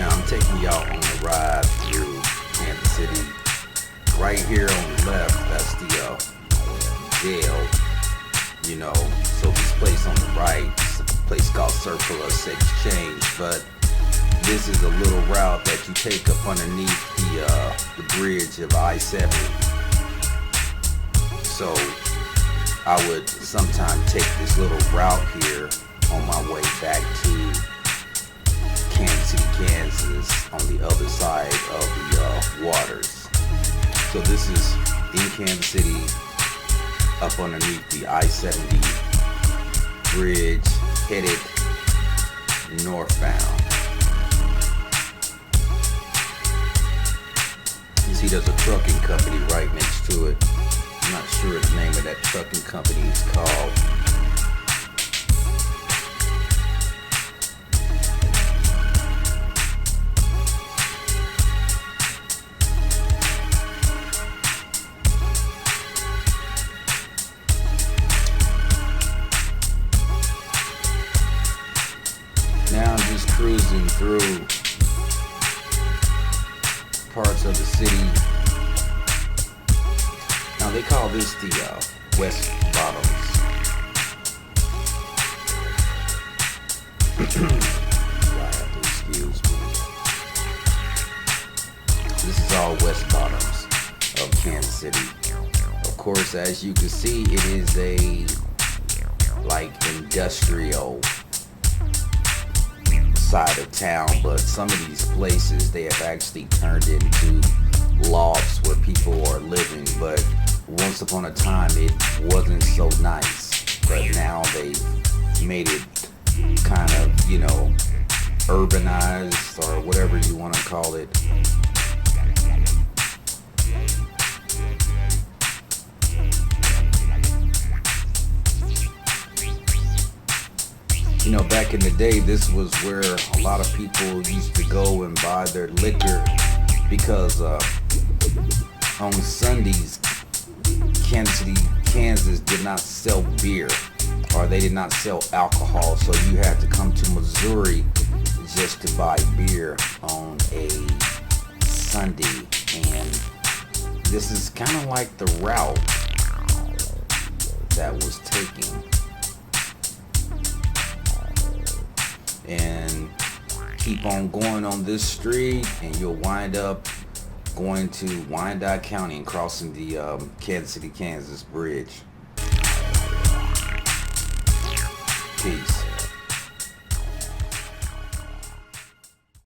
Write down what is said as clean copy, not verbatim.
Now I'm taking y'all on a ride through Kansas City. Right here on the left, that's the jail. You know, so this place on the right is a place called Surplus Exchange, but this is a little route that you take up underneath the bridge of I-70. So I would sometimes take this little route here on my way back to Kansas City, Kansas, on the other side of the waters. So this is in Kansas City, up underneath the I-70 bridge, headed northbound. You see there's a trucking company right next to it. I'm not sure the name of that trucking company is called. Now I'm just cruising through parts of the city. Now they call this the West Bottoms. Excuse me. This is all West Bottoms of Kansas City. Of course, as you can see, it is a like industrial side of town, but some of these places they have actually turned into lofts where people are living. But once upon a time it wasn't so nice, but now they've made it kind of, you know, urbanized or whatever you want to call it. You know, back in the day, this was where a lot of people used to go and buy their liquor, because on Sundays, Kansas City, Kansas did not sell beer, or they did not sell alcohol, so you had to come to Missouri just to buy beer on a Sunday. And this is kind of like the route that was taken. And keep on going on this street and you'll wind up going to Wyandotte County and crossing the Kansas City, Kansas bridge. Peace.